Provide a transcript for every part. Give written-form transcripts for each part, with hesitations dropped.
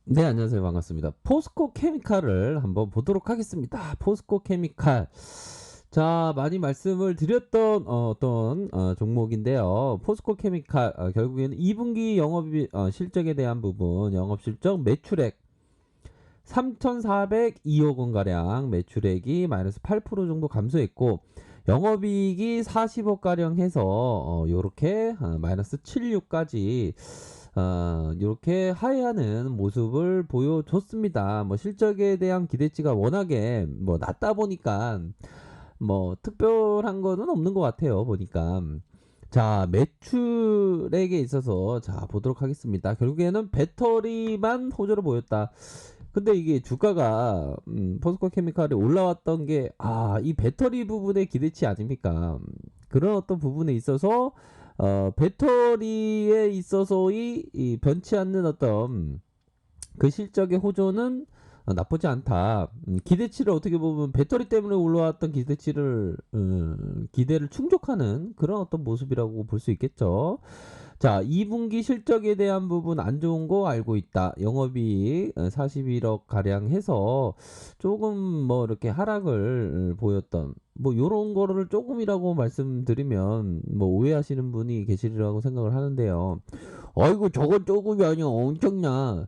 네, 안녕하세요. 반갑습니다. 포스코 케미칼을 한번 보도록 하겠습니다. 포스코 케미칼. 자, 많이 말씀을 드렸던 어떤 종목인데요. 포스코 케미칼 결국에는 2분기 영업이 실적에 대한 부분, 영업 실적 매출액 3,402억 원 가량 매출액이 마이너스 8% 정도 감소했고 영업이익이 40억 가량 해서 요렇게 마이너스 76까지 이렇게 하회하는 모습을 보여줬습니다. 뭐 실적에 대한 기대치가 워낙에 뭐 낮다 보니까 뭐 특별한 거는 없는 것 같아요. 보니까. 자, 매출액에 있어서 자 보도록 하겠습니다. 결국에는 배터리만 호조로 보였다. 근데 이게 주가가 포스코 케미칼이 올라왔던 게 이 배터리 부분의 기대치 아닙니까? 그런 어떤 부분에 있어서 배터리에 있어서의 이 변치 않는 어떤 그 실적의 호조는 나쁘지 않다. 기대치를 어떻게 보면 배터리 때문에 올라왔던 기대치를 기대를 충족하는 그런 어떤 모습이라고 볼 수 있겠죠. 자, 2분기 실적에 대한 부분 안 좋은 거 알고 있다. 영업이익 41억 가량 해서 조금 뭐 이렇게 하락을 보였던 뭐 요런 거를 조금이라고 말씀드리면 뭐 오해하시는 분이 계시리라고 생각을 하는데요. 아이고 저건 조금이 아니야 엄청나.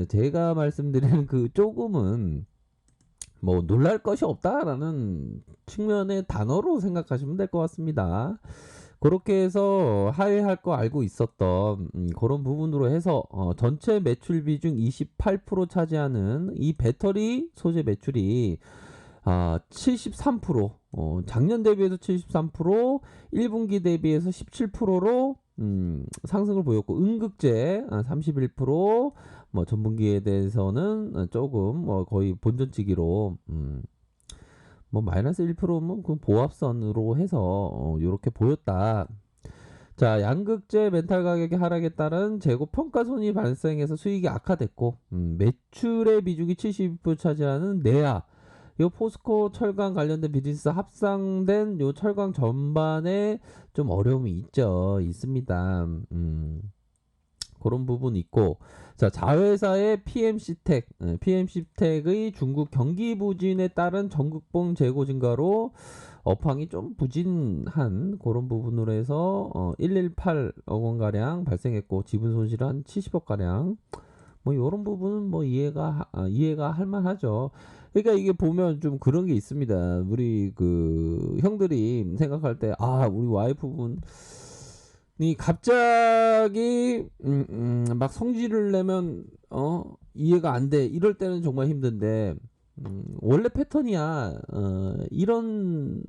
제가 말씀드리는 그 조금은 뭐 놀랄 것이 없다라는 측면의 단어로 생각하시면 될 것 같습니다. 그렇게 해서 하회할 거 알고 있었던 그런 부분으로 해서 전체 매출 비중 28% 차지하는 이 배터리 소재 매출이 73%, 작년 대비해서 73%, 1분기 대비해서 17%로 상승을 보였고 응급제 31%, 뭐 전분기에 대해서는 조금 뭐 거의 본전치기로 뭐 마이너스 1%면 그 보합선으로 해서 이렇게 보였다. 자, 양극재 멘탈 가격의 하락에 따른 재고 평가 손이 발생해서 수익이 악화됐고 매출의 비중이 72% 차지하는 내야 요 포스코 철강 관련된 비즈니스 합상된 요 철강 전반에 좀 어려움이 있습니다. 그런 부분이 있고 자 자회사의 PMC텍 PMC텍의 중국 경기 부진에 따른 전국봉 재고 증가로 업황이 좀 부진한 그런 부분으로 해서 118억 원 가량 발생했고 지분 손실 한 70억 가량 뭐 이런 부분은 뭐 이해가 할 만하죠. 그러니까 이게 보면 좀 그런 게 있습니다. 우리 그 형들이 생각할 때 우리 와이프분 이 갑자기 막 성질을 내면 이해가 안 돼. 이럴 때는 정말 힘든데 원래 패턴이야. 이런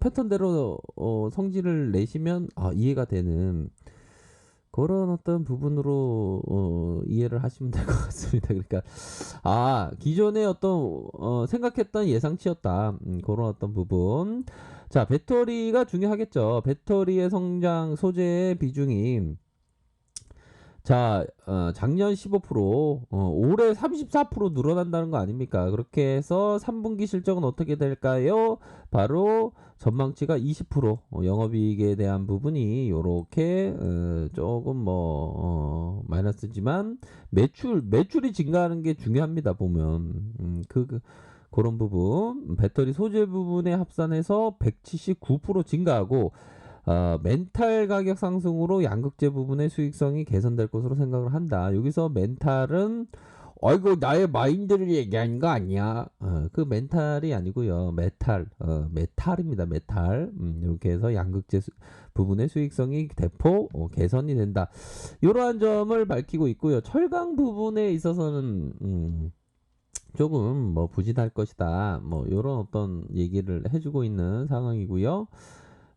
패턴대로 성질을 내시면 이해가 되는 그런 어떤 부분으로 이해를 하시면 될 것 같습니다. 그러니까 기존에 어떤 생각했던 예상치였다. 그런 어떤 부분. 자, 배터리가 중요하겠죠. 배터리의 성장 소재의 비중이 자, 작년 15%, 올해 34% 늘어난다는 거 아닙니까? 그렇게 해서 3분기 실적은 어떻게 될까요? 바로 전망치가 20%, 영업이익에 대한 부분이 요렇게 조금 뭐 마이너스지만 매출이 증가하는 게 중요합니다. 보면 그런 부분 배터리 소재 부분에 합산해서 179% 증가하고 멘탈 가격 상승으로 양극재 부분의 수익성이 개선될 것으로 생각을 한다. 여기서 멘탈은 어이구 나의 마인드를 얘기하는 거 아니야. 그 멘탈이 아니고요. 메탈입니다. 메탈. 이렇게 해서 양극재 부분의 수익성이 대폭 개선이 된다. 이러한 점을 밝히고 있고요. 철강 부분에 있어서는 조금 뭐 부진할 것이다. 뭐 이런 어떤 얘기를 해주고 있는 상황이고요.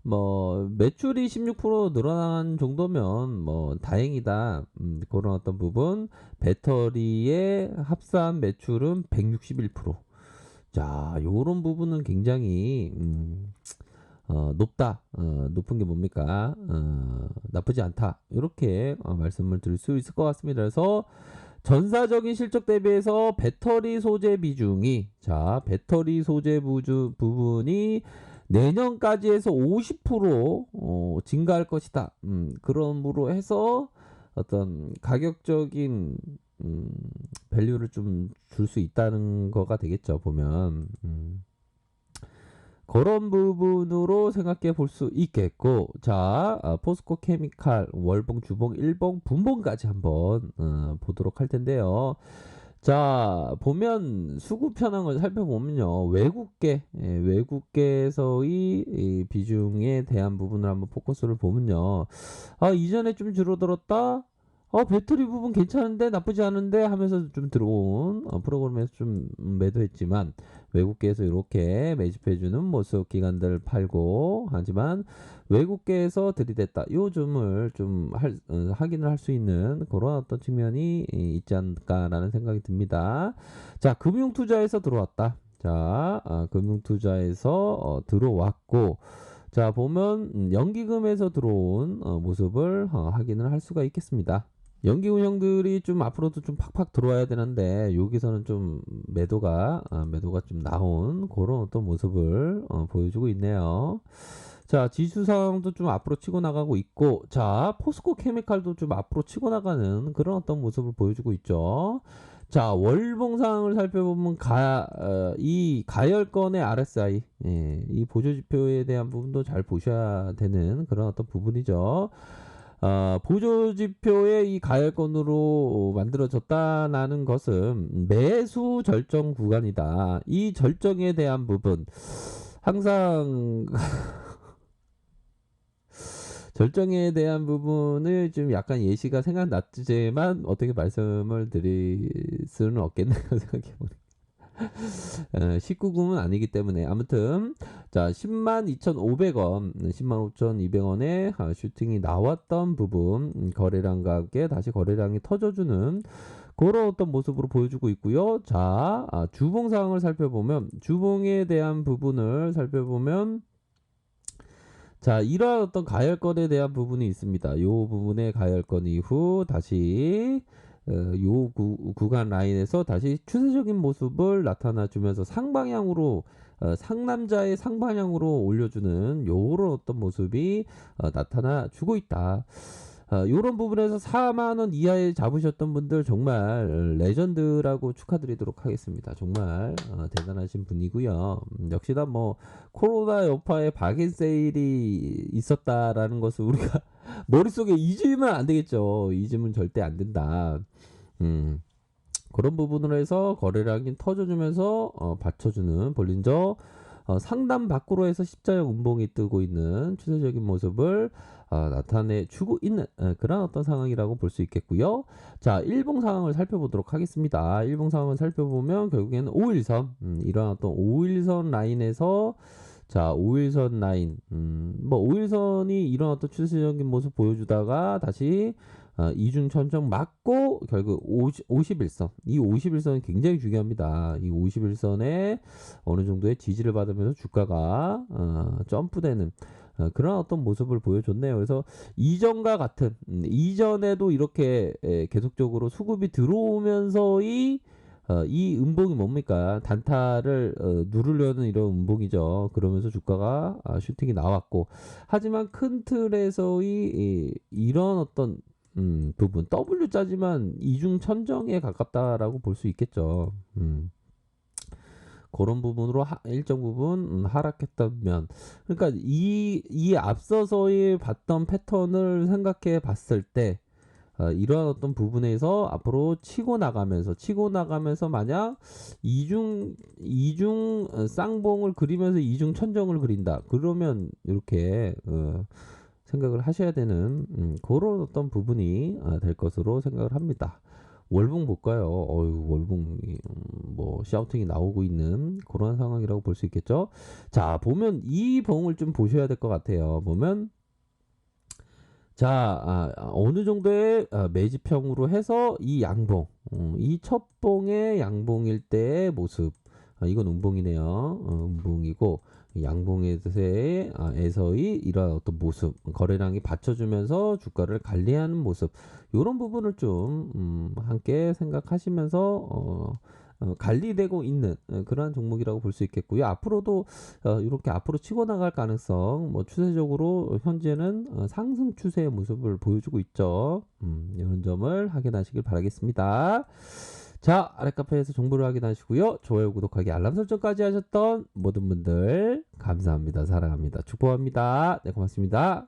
뭐 매출이 16% 늘어난 정도면 뭐 다행이다. 그런 어떤 부분 배터리의 합산 매출은 161%. 자, 요런 부분은 굉장히 높다. 높은 게 뭡니까? 나쁘지 않다. 이렇게 말씀을 드릴 수 있을 것 같습니다. 그래서 전사적인 실적 대비해서 배터리 소재 비중이 배터리 소재 부분이 내년까지 해서 50% 증가할 것이다. 그러므로 해서 어떤 가격적인 밸류를 좀 줄 수 있다는 거가 되겠죠, 보면. 그런 부분으로 생각해 볼 수 있겠고, 자, 포스코 케미칼, 월봉, 주봉, 일봉, 분봉까지 한번 보도록 할 텐데요. 자, 보면 수급 현황을 살펴보면요. 외국계에서의 이 비중에 대한 부분을 한번 포커스를 보면요. 이전에 좀 줄어들었다. 배터리 부분 괜찮은데 나쁘지 않은데 하면서 좀 들어온 프로그램에서 좀 매도했지만 외국계에서 이렇게 매집해주는 모습 기관들 팔고 하지만 외국계에서 들이댔다. 요즘을 좀 확인을 할 수 있는 그런 어떤 측면이 있지 않을까라는 생각이 듭니다. 자, 금융투자에서 들어왔다. 자, 금융투자에서 들어왔고 자, 보면 연기금에서 들어온 모습을 확인을 할 수가 있겠습니다. 연기 운영들이 좀 앞으로도 좀 팍팍 들어와야 되는데 여기서는 좀 매도가 좀 나온 그런 어떤 모습을 보여주고 있네요. 자, 지수 상황도 좀 앞으로 치고 나가고 있고, 자, 포스코 케미칼도 좀 앞으로 치고 나가는 그런 어떤 모습을 보여주고 있죠. 자, 월봉 상황을 살펴보면 이 가열권의 RSI, 이 보조지표에 대한 부분도 잘 보셔야 되는 그런 어떤 부분이죠. 보조지표의 이 가열권으로 만들어졌다는 것은 매수 절정 구간이다. 이 절정에 대한 부분 항상 절정에 대한 부분을 좀 약간 예시가 생각났지만 어떻게 말씀을 드릴 수는 없겠네요. 생각해보니 19금은 아니기 때문에 아무튼 자 102,500원 105,200원에 슈팅이 나왔던 부분 거래량과 함께 다시 거래량이 터져주는 그런 어떤 모습으로 보여주고 있고요. 자 주봉 상황을 살펴보면 주봉에 대한 부분을 살펴보면 자, 이러한 어떤 가열권에 대한 부분이 있습니다. 요 부분의 가열권 이후 다시 요 구간 라인에서 다시 추세적인 모습을 나타나 주면서 상방향으로 상남자의 상방향으로 올려주는 요런 어떤 모습이 나타나 주고 있다. 요런 부분에서 4만원 이하에 잡으셨던 분들 정말 레전드라고 축하드리도록 하겠습니다. 정말 대단하신 분이고요. 역시나 뭐 코로나 여파에 박인 세일이 있었다라는 것을 우리가 머릿속에 잊으면 안 되겠죠. 잊으면 절대 안 된다. 그런 부분으로 해서 거래량이 터져주면서 받쳐주는 볼린저 상단 밖으로 해서 십자형 음봉이 뜨고 있는 추세적인 모습을 나타내 주고 있는 그런 어떤 상황이라고 볼 수 있겠고요. 자, 일봉 상황을 살펴보도록 하겠습니다. 일봉 상황을 살펴보면 결국에는 5일선 이런 어떤 5일선 라인에서 자, 5일선 라인 뭐 5일선이 이런 어떤 추세적인 모습 보여주다가 다시 이중 천정 맞고 결국 51선 이 51선은 굉장히 중요합니다. 이 51선에 어느 정도의 지지를 받으면서 주가가 점프되는 그런 어떤 모습을 보여줬네요. 그래서 이전과 같은 이전에도 이렇게 계속적으로 수급이 들어오면서의 이 음봉이 뭡니까? 단타를 누르려는 이런 음봉이죠. 그러면서 주가가 슈팅이 나왔고 하지만 큰 틀에서의 이런 어떤 부분 W 짜지만 이중 천정에 가깝다라고 볼 수 있겠죠. 그런 부분으로 일정 부분 하락했다면 그러니까 이 앞서서의 봤던 패턴을 생각해 봤을 때 이러한 어떤 부분에서 앞으로 치고 나가면서 만약 이중 쌍봉을 그리면서 이중 천정을 그린다 그러면 이렇게 생각을 하셔야 되는 그런 어떤 부분이 될 것으로 생각을 합니다. 월봉 볼까요? 월봉이 뭐 샤우팅이 나오고 있는 그런 상황이라고 볼 수 있겠죠. 자, 보면 이 봉을 좀 보셔야 될 것 같아요. 보면 자, 어느 정도의 매집형으로 해서 이 양봉, 이 첫 봉의 양봉일 때의 모습, 이건 음봉이네요. 음봉이고 양봉에서의 이러한 어떤 모습, 거래량이 받쳐주면서 주가를 관리하는 모습, 이런 부분을 좀 함께 생각하시면서 관리되고 있는 그러한 종목이라고 볼 수 있겠고요. 앞으로도 이렇게 앞으로 치고 나갈 가능성, 뭐 추세적으로 현재는 상승 추세의 모습을 보여주고 있죠. 이런 점을 확인하시길 바라겠습니다. 자, 아랫카페에서 정보를 확인하시고요. 좋아요, 구독하기, 알람 설정까지 하셨던 모든 분들 감사합니다. 사랑합니다. 축복합니다. 네, 고맙습니다.